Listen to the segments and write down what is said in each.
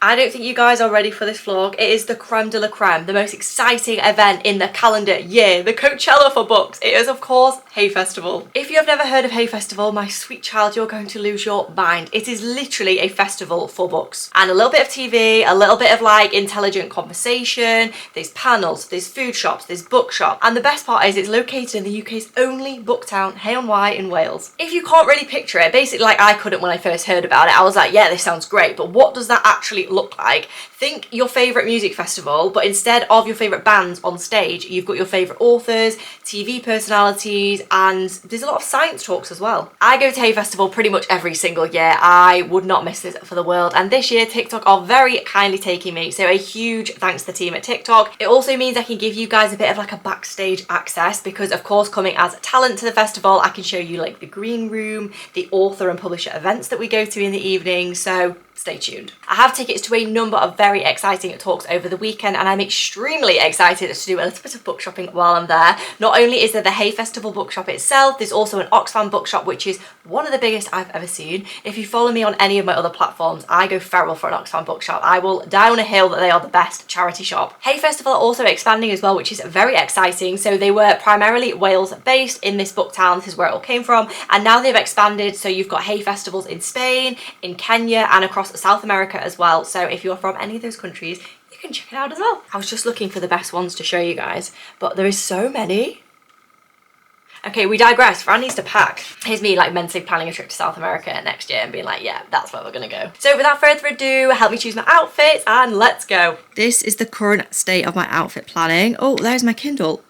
I don't think you guys are ready for this vlog. It is the creme de la creme, the most exciting event in the calendar year, the Coachella for books. It is, of course, Hay Festival. If you have never heard of Hay Festival, my sweet child, you're going to lose your mind. It is literally a festival for books. And a little bit of TV, a little bit of like intelligent conversation, there's panels, there's food shops, there's bookshop. And the best part is it's located in the UK's only book town, hay-on-wye in Wales. If you can't really picture it, basically like I couldn't when I first heard about it, I was like, yeah, this sounds great, but what does that actually look like? Think your favourite music festival, but instead of your favourite bands on stage, you've got your favourite authors, TV personalities, and there's a lot of science talks as well. I go to Hay Festival pretty much every single year. I would not miss this for the world, and this year TikTok are very kindly taking me, so a huge thanks to the team at TikTok. It also means I can give you guys a bit of like a backstage access because, of course, coming as talent to the festival, I can show you like the green room, the author and publisher events that we go to in the evening, so stay tuned. I have tickets to a number of very exciting talks over the weekend, and I'm extremely excited to do a little bit of book shopping while I'm there. Not only is there the Hay Festival bookshop itself, there's also an Oxfam bookshop, which is one of the biggest I've ever seen. If you follow me on any of my other platforms, I go feral for an Oxfam bookshop. I will die on a hill that they are the best charity shop. Hay Festival are also expanding as well, which is very exciting. So they were primarily Wales based in this book town. This is where it all came from. And now they've expanded. So you've got Hay Festivals in Spain, in Kenya, and across South America as well. So if you're from any of those countries, you can check it out as well. I was just looking for the best ones to show you guys, but there is so many. Okay, we digress. Fran needs to pack. Here's me like mentally planning a trip to South America next year and being like, yeah, that's where we're gonna go. So without further ado, help me choose my outfits and let's go. This is the current state of my outfit planning. Oh, there's my Kindle.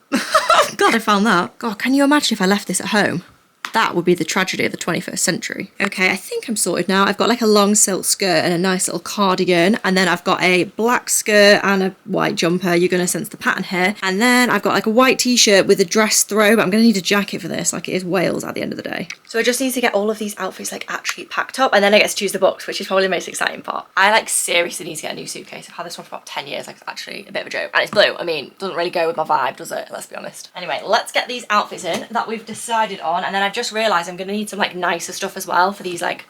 God, I found that. God, can you imagine if I left this at home? That would be the tragedy of the 21st century. Okay, I think I'm sorted now. I've got like a long silk skirt and a nice little cardigan. And then I've got a black skirt and a white jumper. You're going to sense the pattern here. And then I've got like a white t-shirt with a dress throw. But I'm going to need a jacket for this, like it is Wales at the end of the day. So I just need to get all of these outfits like actually packed up. And then I get to choose the books, which is probably the most exciting part. I like seriously need to get a new suitcase. I've had this one for about 10 years. Like it's actually a bit of a joke. And it's blue. I mean, doesn't really go with my vibe, does it? Let's be honest. Anyway, let's get these outfits in that we've decided on. And then I've just realised I'm going to need some like nicer stuff as well for these like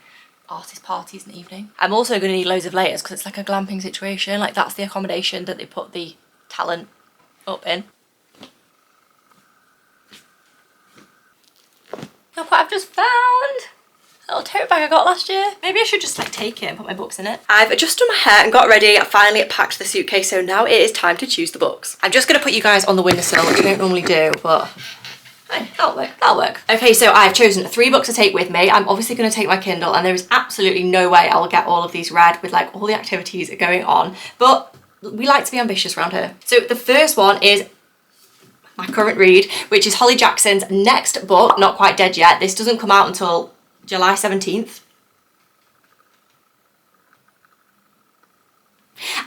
artist parties in the evening. I'm also going to need loads of layers because it's like a glamping situation. Like that's the accommodation that they put the talent up in. Look what I've just found. A little tote bag I got last year. Maybe I should just like take it and put my books in it. I've adjusted my hair and got ready. I finally packed the suitcase, so now it is time to choose the books. I'm just going to put you guys on the windowsill, which I don't normally do, but hey, that'll work, that'll work. Okay, so I've chosen 3 books to take with me. I'm obviously going to take my Kindle, and there is absolutely no way I'll get all of these read with like all the activities going on, but we like to be ambitious around here. So the first one is my current read, which is Holly Jackson's next book, Not Quite Dead Yet. This doesn't come out until July 17th.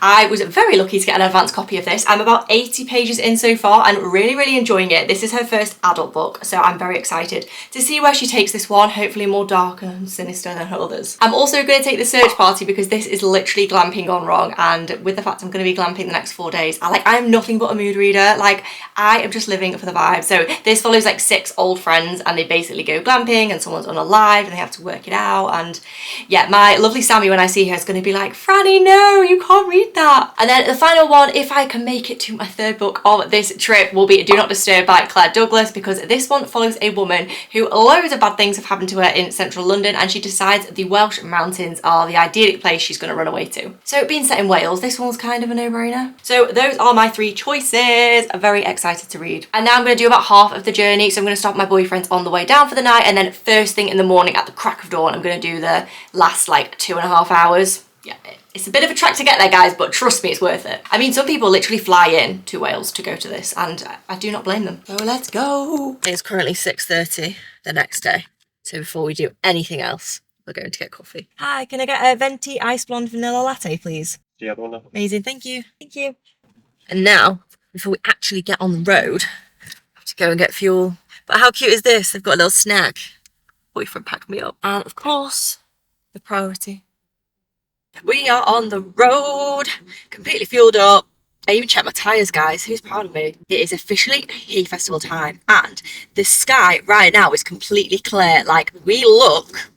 I was very lucky to get an advance copy of this. I'm about 80 pages in so far and really enjoying it. This is her first adult book, so I'm very excited to see where she takes this one, hopefully more dark and sinister than her others. I'm also going to take the search party because this is literally glamping gone wrong, and with the fact I'm going to be glamping the next 4 days, I am nothing but a mood reader. Like, I am just living for the vibe. So this follows like 6 old friends and they basically go glamping and someone's unalive and they have to work it out. And yeah, my lovely Sammy, when I see her, is going to be like, Franny, no, you can't read that. And then the final one, if I can make it to my 3rd book of this trip, will be Do Not Disturb by Claire Douglas, because this one follows a woman who loads of bad things have happened to her in central London, and she decides the Welsh mountains are the idyllic place she's going to run away to. So being set in Wales, this one's kind of a no-brainer. So those are my 3 choices. I'm very excited to read. And now I'm going to do about half of the journey. So I'm going to stop my boyfriend's on the way down for the night, and then first thing in the morning at the crack of dawn, I'm going to do the last like 2.5 hours. Yeah, it's a bit of a trek to get there, guys, but trust me, it's worth it. I mean, some people literally fly in to Wales to go to this, and I do not blame them. So let's go. It's currently 6:30 the next day. So before we do anything else, we're going to get coffee. Hi, can I get a venti ice blonde vanilla latte, please? Yeah, the one. Amazing, thank you. Thank you. And now, before we actually get on the road, I have to go and get fuel. But how cute is this? They've got a little snack. Boyfriend packed me up. And of course, the priority. We are on the road, completely fueled up. I even checked my tyres, guys. Who's proud of me? It is officially Hay Festival time, and the sky right now is completely clear. Like, we look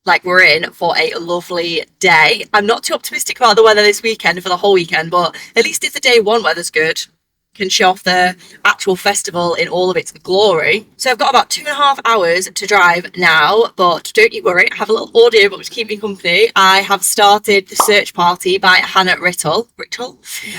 like we're in for a lovely day. I'm not too optimistic about the weather this weekend for the whole weekend, but at least if the day one weather's good, can show off the actual festival in all of its glory. So I've got about 2.5 hours to drive now, but don't you worry, I have a little audiobook to keep me company. I have started The Search Party by Hannah Rittel,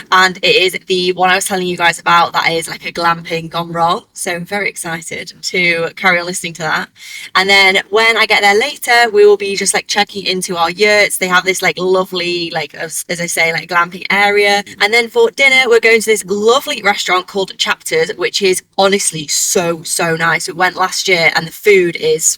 and it is the one I was telling you guys about that is like a glamping gone wrong. So I'm very excited to carry on listening to that. And then when I get there later, we will be just like checking into our yurts. They have this like lovely, like as I say, like glamping area. And then for dinner, we're going to this lovely restaurant called Chapters, which is honestly so nice. We went last year and the food is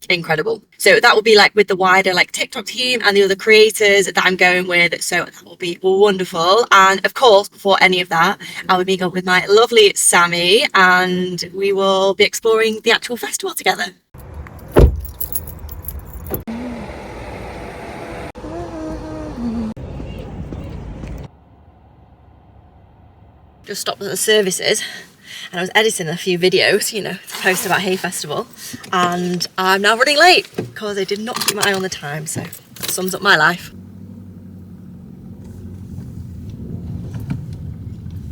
incredible. So that will be like with the wider like TikTok team and the other creators that I'm going with, so that will be wonderful. And of course, before any of that, I will meet up with my lovely Sammy and we will be exploring the actual festival together. Just stopped at the services and I was editing a few videos, you know, to post about Hay Festival, and I'm now running late because I did not keep my eye on the time, so that sums up my life.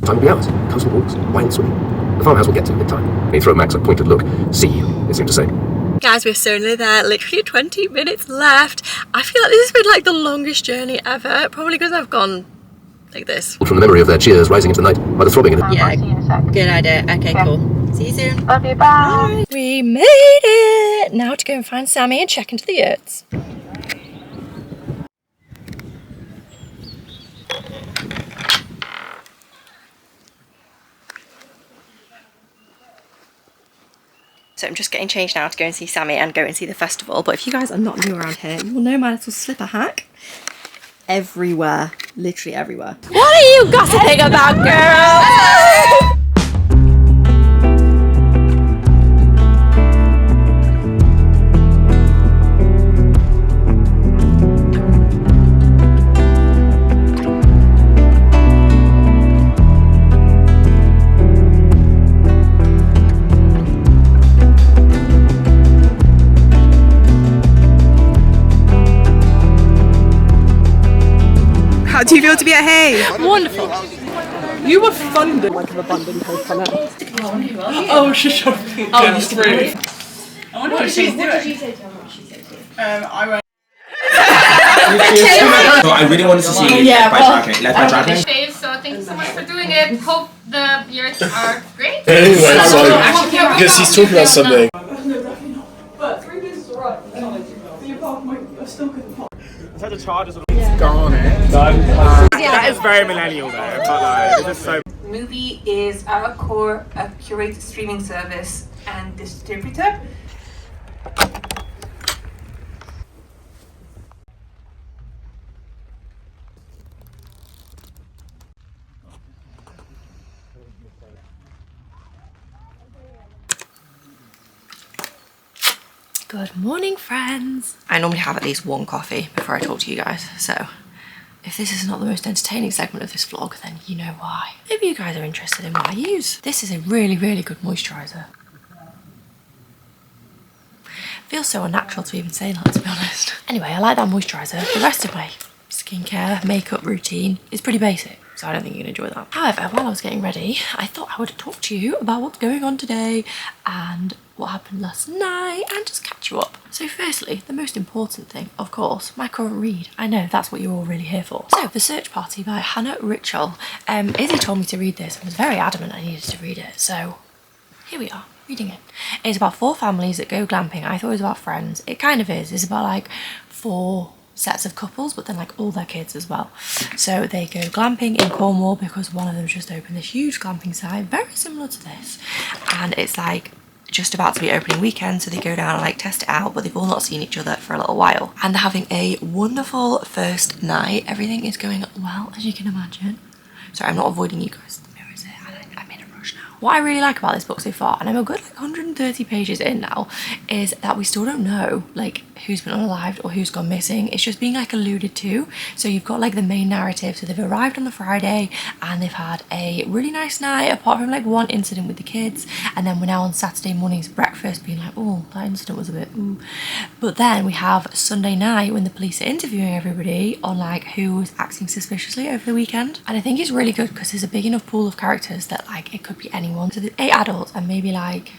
Time will be ours. Coastal walks, wild swimming. The farmhouse will get to in time. They throw Max a pointed look. See you, they seem to say. Guys, we're so nearly there, literally 20 minutes left. I feel like this has been like the longest journey ever, probably because I've gone like this. From the memory of their cheers rising into the night by the throbbing in it. Yeah, good idea. Okay, cool. See you soon. Love you, bye. We made it! Now to go and find Sammy and check into the yurts. So I'm just getting changed now to go and see Sammy and go and see the festival. But if you guys are not new around here, you will know my little slipper hack. Everywhere, literally everywhere. What are you gossiping about, girl? How do you feel to be at Hay? Wonderful. You were funded like an abandoned coconut. Oh, she showed me. Oh, you free. I wonder what she's doing. What did you say to her? What she said to you? I went. So I really wanted to see Led by Dragon. So thank you so much for doing it. Hope the yurts are great. Anyway, it's like, because he's talking about something. No, definitely not. But 3 days is alright. It's not like too bad. The apartment, I still couldn't park. I've had the charges gone it. That is very millennial though, but like, it's just so. Movie is our core curated streaming service and distributor. Good morning, friends. I normally have at least one coffee before I talk to you guys, so if this is not the most entertaining segment of this vlog, then you know why. Maybe you guys are interested in what I use. This is a really good moisturiser. Feels so unnatural to even say that, to be honest. Anyway, I like that moisturiser. The rest of my skincare, makeup routine is pretty basic, so I don't think you're gonna enjoy that. However, while I was getting ready, I thought I would talk to you about what's going on today and what happened last night and just catch you up. So firstly, the most important thing, of course, my current read. I know that's what you're all really here for. So, The Search Party by Hannah Rittel. Izzy told me to read this and was very adamant I needed to read it, so here we are, reading it. It's about 4 families that go glamping. I thought it was about friends. It kind of is. It's about like 4 sets of couples, but then like all their kids as well. So they go glamping in Cornwall because one of them just opened this huge glamping site, very similar to this. And it's like just about to be opening weekend, so they go down and like test it out, but they've all not seen each other for a little while. And they're having a wonderful first night. Everything is going well, as you can imagine. Sorry, I'm not avoiding you guys. The mirror is there. I'm in a rush now. What I really like about this book so far, and I'm a good like 130 pages in now, is that we still don't know like who's been unalived or who's gone missing. It's just being like alluded to. So you've got like the main narrative. So they've arrived on the Friday and they've had a really nice night, apart from like one incident with the kids. And then we're now on Saturday morning's breakfast being like, oh, that incident was a bit ooh. But then we have Sunday night when the police are interviewing everybody on like who was acting suspiciously over the weekend. And I think it's really good because there's a big enough pool of characters that like it could be anyone. So there's 8 adults and maybe like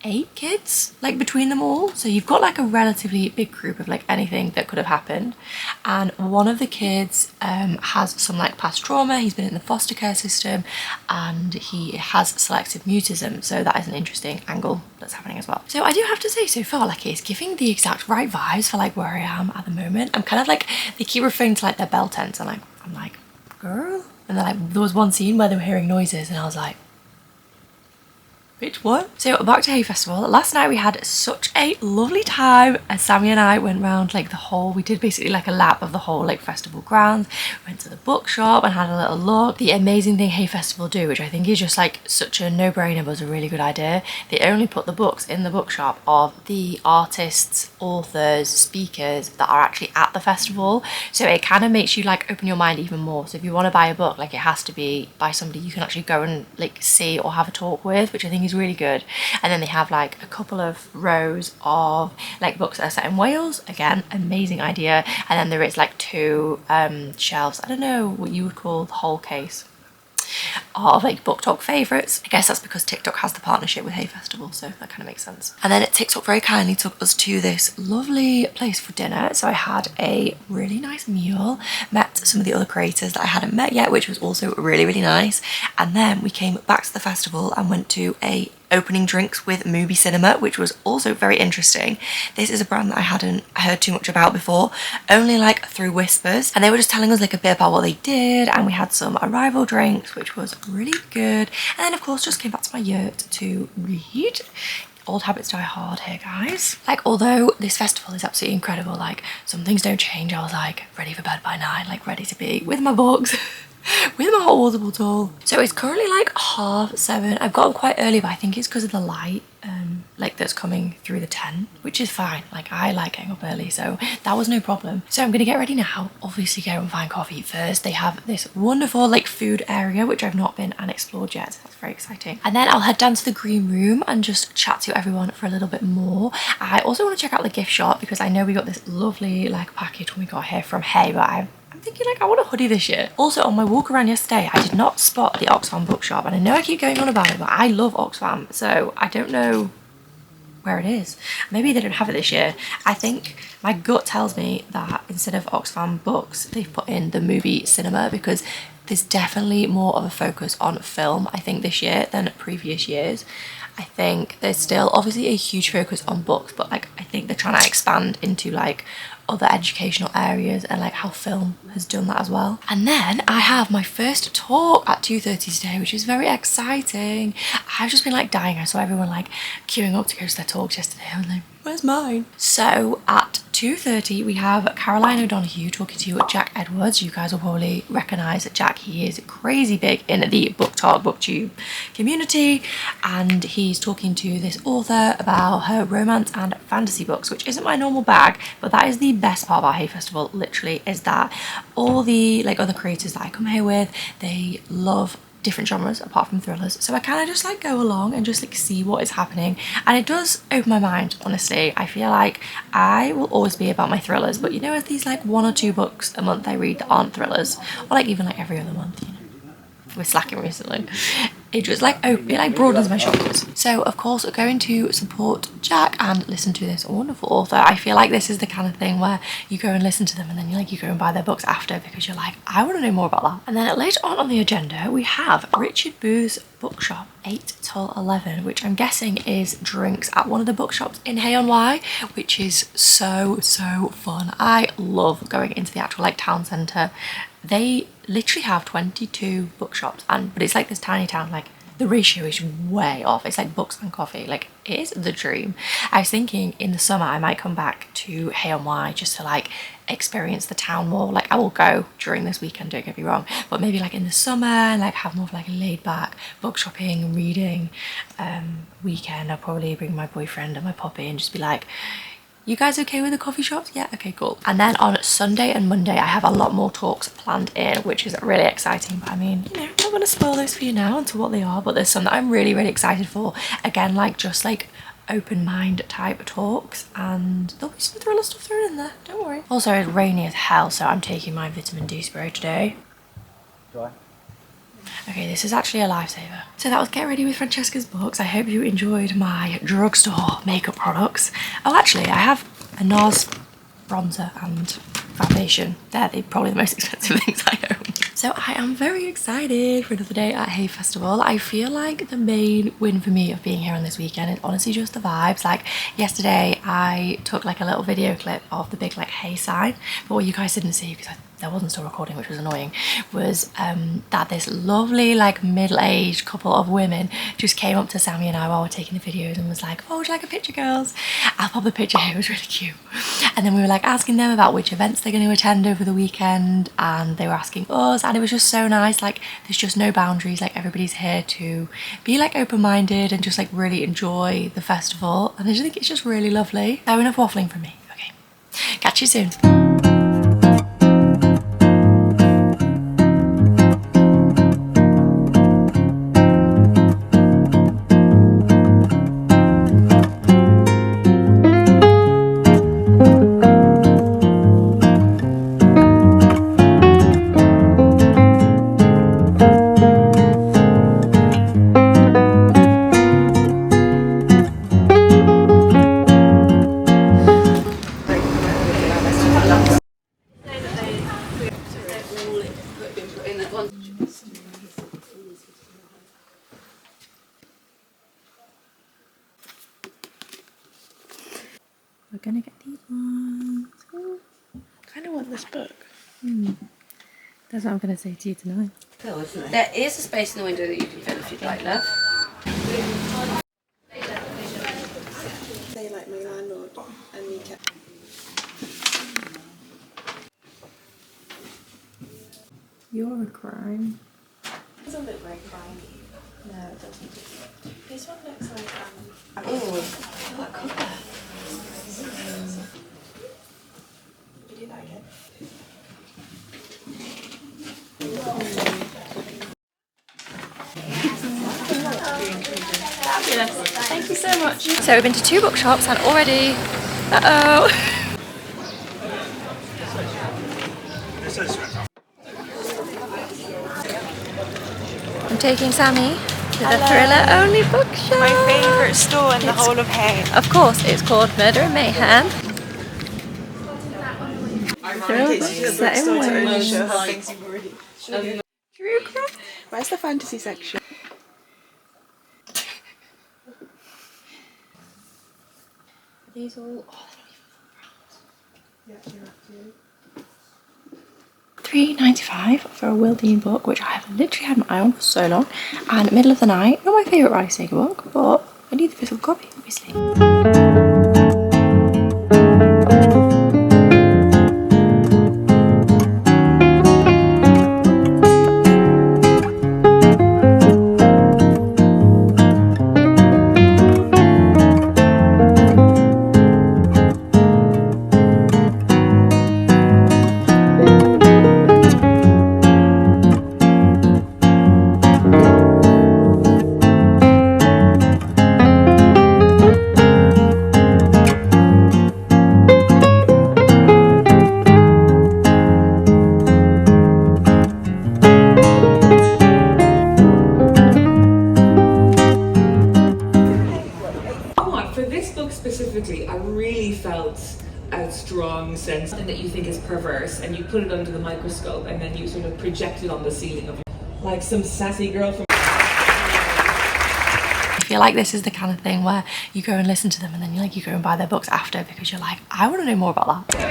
8 kids like between them all, so you've got like a relatively big group of like anything that could have happened. And one of the kids has some like past trauma. He's been in the foster care system and he has selective mutism, so that is an interesting angle that's happening as well. So I do have to say, so far like it's giving the exact right vibes for like where I am at the moment. I'm kind of like, they keep referring to like their bell tents and I'm like, girl. And then like there was one scene where they were hearing noises and I was like, bitch, what? So back to Hay Festival. Last night we had such a lovely time as Sammy and I went round like the whole, we did basically like a lap of the whole like festival grounds. We went to the bookshop and had a little look. The amazing thing Hay Festival do, which I think is just like such a no-brainer but was a really good idea, they only put the books in the bookshop of the artists, authors, speakers that are actually at the festival. So it kind of makes you like open your mind even more. So if you want to buy a book, like it has to be by somebody you can actually go and like see or have a talk with, which I think is really good. And then they have like a couple of rows of like books that are set in Wales. Again, amazing idea. And then there is like 2 shelves, I don't know what you would call the whole case, of like BookTok favourites. I guess that's because TikTok has the partnership with Hay Festival, so that kind of makes sense. And then TikTok very kindly took us to this lovely place for dinner. So I had a really nice meal, met some of the other creators that I hadn't met yet, which was also really, really nice. And then we came back to the festival and went to a opening drinks with Movie Cinema, which was also very interesting. This is a brand that I hadn't heard too much about before, only like through whispers, and they were just telling us like a bit about what they did. And we had some arrival drinks, which was really good. And then of course just came back to my yurt to read. Old habits die hard here, guys. Like, although this festival is absolutely incredible, like some things don't change. I was like ready for bed by 9, like ready to be with my books with my hot water bottle. So it's currently like 7:30. I've got up quite early, but I think it's because of the light like that's coming through the tent, which is fine. Like I like getting up early, so that was no problem. So I'm gonna get ready now, obviously go and find coffee first. They have this wonderful like food area which I've not been and explored yet, so that's very exciting. And then I'll head down to the green room and just chat to everyone for a little bit more. I also want to check out the gift shop because I know we got this lovely like package when we got here from Hay, but I'm thinking like I want a hoodie this year. Also on my walk around yesterday I did not spot the Oxfam bookshop, and I know I keep going on about it, but I love Oxfam, so I don't know where it is. Maybe they don't have it this year. I think my gut tells me that instead of Oxfam books they've put in the Movie Cinema, because there's definitely more of a focus on film I think this year than previous years. I think there's still obviously a huge focus on books, but like I think they're trying to expand into like other educational areas, and like how film has done that as well. And then I have my first talk at 2:30 today, which is very exciting. I've just been like dying. I saw everyone like queuing up to go to their talks yesterday. I was like, where's mine? So at 2:30 we have Caroline O'Donoghue talking to Jack Edwards. You guys will probably recognise that Jack, he is crazy big in the BookTok, booktube community, and he's talking to this author about her romance and fantasy books, which isn't my normal bag, but that is the best part about Hay Festival, literally, is that all the like other creators that I come here with, they love different genres apart from thrillers, so I kind of just like go along and just like see what is happening, and it does open my mind. Honestly, I feel like I will always be about my thrillers, but you know, with these like 1 or 2 books a month I read that aren't thrillers, or like even like every other month, you know, we're slacking recently, it just like it like broadens my shoulders. So of course we're going to support Jack and listen to this wonderful author. I feel like this is the kind of thing where you go and listen to them and then you go and buy their books after, because you're like, I want to know more about that. And then later on the agenda we have Richard Booth's bookshop 8 till 11, which I'm guessing is drinks at one of the bookshops in hay-on-wye, which is so fun. I love going into the actual like town centre. They literally have 22 bookshops, but it's like this tiny town, like the ratio is way off. It's like books and coffee, like it is the dream. I was thinking in the summer I might come back to hay-on-wye just to like experience the town more. Like I will go during this weekend, don't get me wrong, but maybe like in the summer and like have more of like a laid back book shopping, reading weekend. I'll probably bring my boyfriend and my puppy and just be like, You guys okay with the coffee shops? Yeah, okay, cool. And then on Sunday and Monday, I have a lot more talks planned in, which is really exciting. But I mean, you know, I'm not gonna spoil those for you now into what they are, but there's some that I'm really, really excited for. Again, like just like open mind type talks, and there'll be some thriller stuff thrown in there, don't worry. Also, it's rainy as hell, so I'm taking my vitamin D spray today. Okay, this is actually a lifesaver. So that was Get Ready with Francesca's books. I hope you enjoyed my drugstore makeup products. Oh, actually, I have a NARS bronzer and foundation. They're probably the most expensive things I own. So I am very excited for another day at Hay Festival. I feel like the main win for me of being here on this weekend is honestly just the vibes. Like yesterday, I took like a little video clip of the big like hay sign, but what you guys didn't see because there wasn't still recording, which was annoying, was that this lovely like middle-aged couple of women just came up to Sammy and I while we're taking the videos and was like, oh, would you like a picture, girls? I'll pop the picture here, it was really cute. And then we were like asking them about which events they're going to attend over the weekend, and they were asking us, and it was just so nice. Like there's just no boundaries, like everybody's here to be like open-minded and just like really enjoy the festival, and I just think it's just really lovely. So enough waffling from me. Okay, catch you soon. We're gonna get these ones. Oh, I kind of want this book. That's what I'm gonna say to you tonight. There is a space in the window that you can fill if you'd like, love. They like my landlord and me kept. You're a crime. It doesn't look very crimey. No, it doesn't. This one looks like Oh, that colour. Did you like it? Fabulous. Thank you so much. So we've been to 2 bookshops and already, I'm taking Sammy to the thriller only bookshop. My favourite store in the whole of Hay. Of course, it's called Murder and Mayhem. Where's the fantasy section? These all. Yeah, you have to. £3.95 for a Will Dean book, which I have literally had my eye on for so long. And Middle of the Night, not my favourite Riley Sager book, but I need the physical copy, obviously. Specifically, I really felt a strong sense that you think is perverse, and you put it under the microscope, and then you sort of project it on the ceiling of like some sassy girl from. I feel like this is the kind of thing where you go and listen to them, and then you go and buy their books after because you're like, I want to know more about that.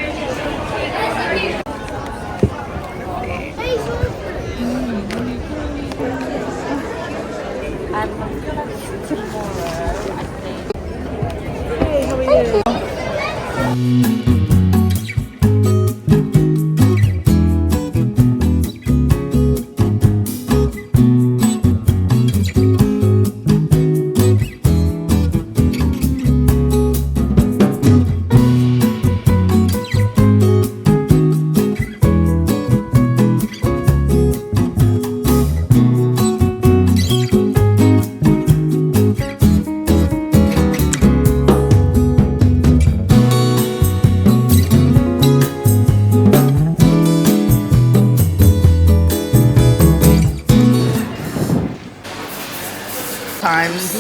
sometimes.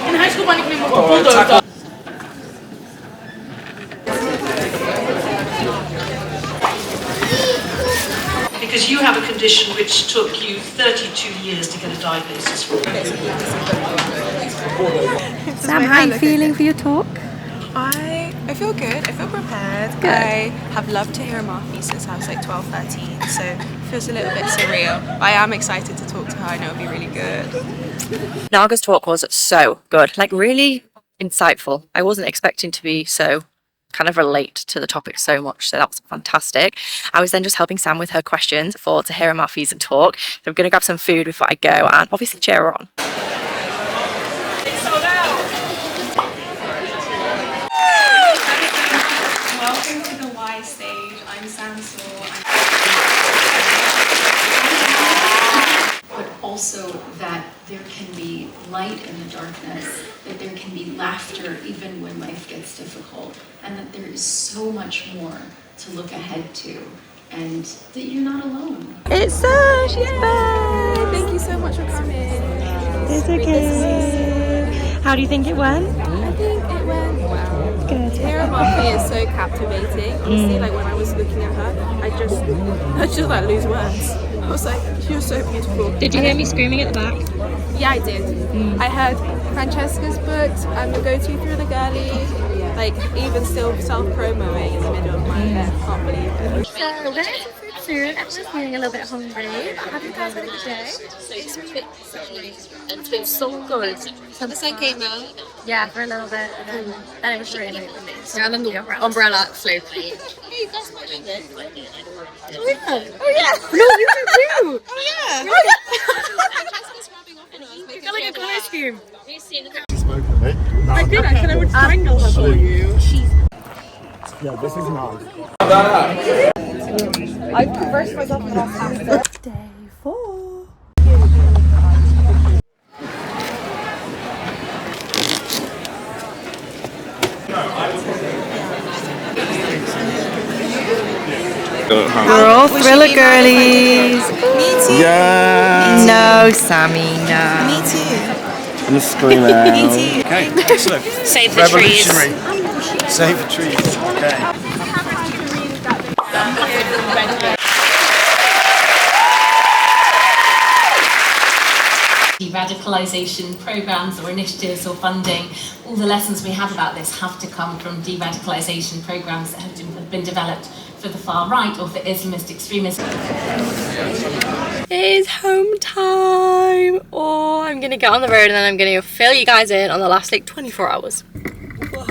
In high school, my nickname was the bulldozer. Because you have a condition which took you 32 years to get a diagnosis for. Sam, how are you feeling for your talk? I feel good. I feel prepared. Good. I have loved to hear Marthy since I was like 12, 13, so it feels a little bit surreal. But I am excited to talk to her. I know it'll be really good. Naga's talk was so good, like really insightful. I wasn't expecting to be so kind of relate to the topic so much, so that was fantastic. I was then just helping Sam with her questions for Tahira Marfi's talk. So I'm going to grab some food before I go and obviously cheer her on. Welcome to the Y stage. I'm Sam Saw. But also that there can be light in the darkness, that there can be laughter even when life gets difficult, and that there is so much more to look ahead to, and that you're not alone. It's Sam, she's back! Thank you so much for coming. It's okay. How do you think it went? I think it went well. Good. Tahira Marfi is so captivating. Honestly, like when I was looking at her, I just like lose words. I was like, you're so beautiful. Did you hear me screaming at the back? Yeah, I did. I heard Francesca's books, Your Go-To Through the Girly, like even still self-promoing in the middle of my event. Can't believe it. So we're going to food soon. I'm just feeling a little bit hungry. Have you guys had a good day? It's been so good. So the sun came out. Yeah, for a little bit. And then it was raining. Yeah, and then the umbrella flew. Hey, you guys might do this. Oh yeah! No, you can do! Oh yeah! You got like a color scheme. I did, I said I would strangle her for you. Yeah, this is mine. I reversed myself and off after. Day 4. We're all thriller girlies. Me too. Yeah. No, Sammy, no. Me too. I'm screaming. Me too. Okay, excellent. Save the trees. Revolutionary. Save the trees. Okay. De-radicalisation programmes or initiatives or funding, all the lessons we have about this have to come from de-radicalisation programmes that have been developed for the far right or for Islamist extremism. It is home time. Oh, I'm gonna get on the road and then I'm gonna fill you guys in on the last like 24 hours. Whoa.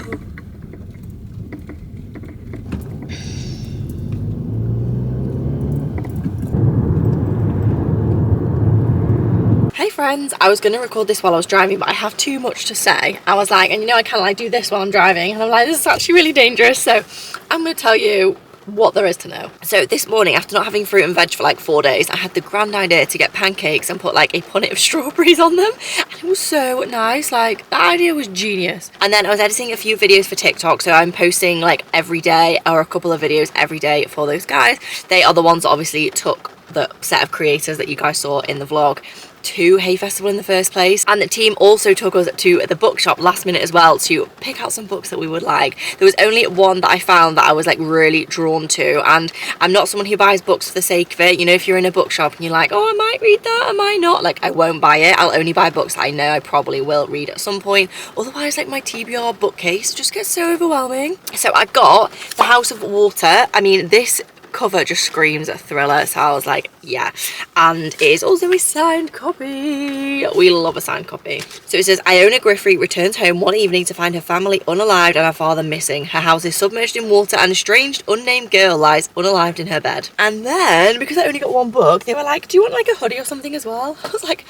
Hey friends, I was going to record this while I was driving, but I have too much to say. I was like, and you know I kind of like do this while I'm driving, and I'm like, this is actually really dangerous, so I'm going to tell you what there is to know. So this morning, after not having fruit and veg for like 4 days, I had the grand idea to get pancakes and put like a punnet of strawberries on them, and it was so nice. Like, that idea was genius. And then I was editing a few videos for TikTok, so I'm posting like every day or a couple of videos every day for those guys. They are the ones that obviously took the set of creators that you guys saw in the vlog to Hay Festival in the first place, and the team also took us to the bookshop last minute as well to pick out some books that we would like. There was only one that I found that I was like really drawn to, and I'm not someone who buys books for the sake of it. You know, if you're in a bookshop and you're like, oh, I might read that, I might not, like I won't buy it. I'll only buy books that I know I probably will read at some point. Otherwise, like my TBR bookcase just gets so overwhelming. So I got The House of Water. I mean, this cover just screams a thriller, so I was like, yeah. And it is also a signed copy. We love a signed copy. So it says, Iona Griffrey returns home one evening to find her family unalived and her father missing. Her house is submerged in water and a strange unnamed girl lies unalived in her bed. And then, because I only got one book, they were like, do you want like a hoodie or something as well? I was like,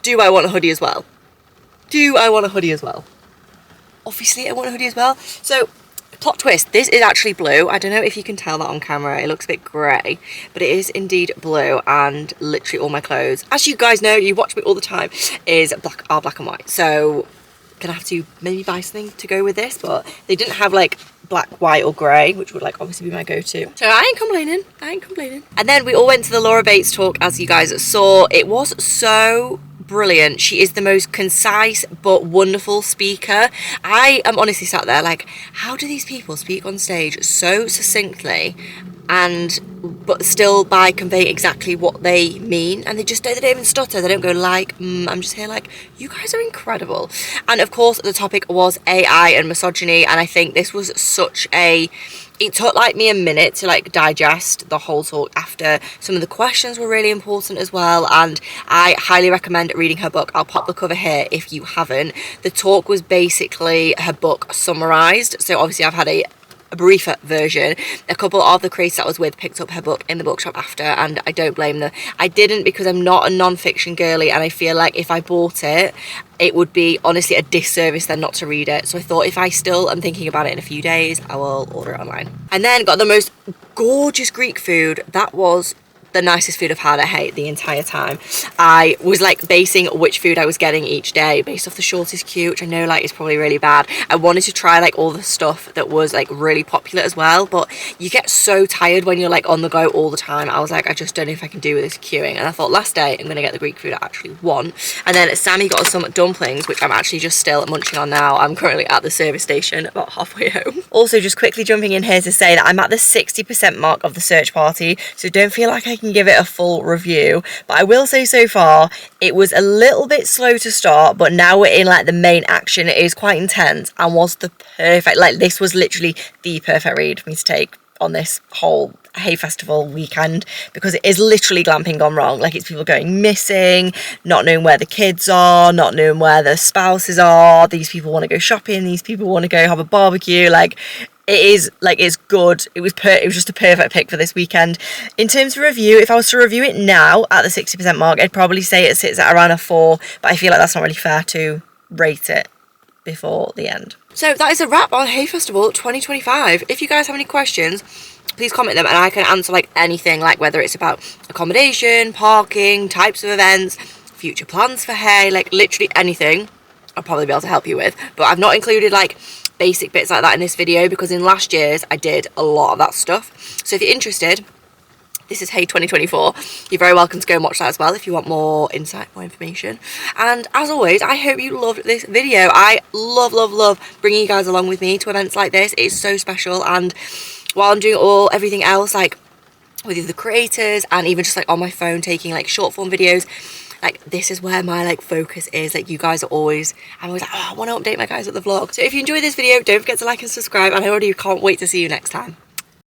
do I want a hoodie as well? Do I want a hoodie as well? Obviously I want a hoodie as well. So plot twist, this is actually blue. I don't know if you can tell that on camera, it looks a bit grey, but it is indeed blue, and literally all my clothes, as you guys know, you watch me all the time, are black and white. So gonna have to maybe buy something to go with this, but they didn't have like black, white or grey, which would like obviously be my go-to. So I ain't complaining. And then we all went to the Laura Bates talk, as you guys saw. It was so brilliant. She is the most concise but wonderful speaker. I am honestly sat there like, how do these people speak on stage so succinctly but still by conveying exactly what they mean, and they don't even stutter, they don't go like, I'm just here like, you guys are incredible. And of course the topic was AI and misogyny, and I think this was it took like me a minute to like digest the whole talk after. Some of the questions were really important as well, and I highly recommend reading her book. I'll pop the cover here if you haven't. The talk was basically her book summarized, so obviously I've had a briefer version. A couple of the creators that I was with picked up her book in the bookshop after, and I don't blame them. I didn't, because I'm not a non-fiction girly, and I feel like if I bought it, it would be honestly a disservice then not to read it. So I thought, if I still am thinking about it in a few days, I will order it online. And then got the most gorgeous Greek food. That was the nicest food I've had at Hay the entire time. I was like basing which food I was getting each day based off the shortest queue, which I know like is probably really bad. I wanted to try like all the stuff that was like really popular as well, but you get so tired when you're like on the go all the time. I was like, I just don't know if I can do with this queuing, and I thought last day I'm gonna get the Greek food I actually want. And then Sammy got us some dumplings, which I'm actually just still munching on now. I'm currently at the service station about halfway home. Also, just quickly jumping in here to say that I'm at the 60% mark of the search party, so don't feel like I can give it a full review, but I will say so far it was a little bit slow to start, but now we're in like the main action. It is quite intense and was the perfect, like this was literally the perfect read for me to take on this whole Hay Festival weekend, because it is literally glamping gone wrong. Like, it's people going missing, not knowing where the kids are, not knowing where their spouses are. These people want to go shopping, these people want to go have a barbecue. Like, it is like, it's good. It was just a perfect pick for this weekend. In terms of review, if I was to review it now at the 60% mark, I'd probably say it sits at around a 4, but I feel like that's not really fair to rate it before the end. So that is a wrap on Hay Festival 2025. If you guys have any questions, please comment them and I can answer like anything, like whether it's about accommodation, parking, types of events, future plans for Hay, like literally anything I'll probably be able to help you with. But I've not included like basic bits like that in this video, because in last year's I did a lot of that stuff. So if you're interested, this is Hay 2024. You're very welcome to go and watch that as well if you want more insight, more information. And as always, I hope you loved this video. I love bringing you guys along with me to events like this. It is so special, and while I'm doing everything else, like with the creators and even just like on my phone taking like short form videos, like this is where my like focus is. Like, you guys are always, I'm always like, oh, I want to update my guys at the vlog. So if you enjoyed this video, don't forget to like and subscribe, and I already can't wait to see you next time.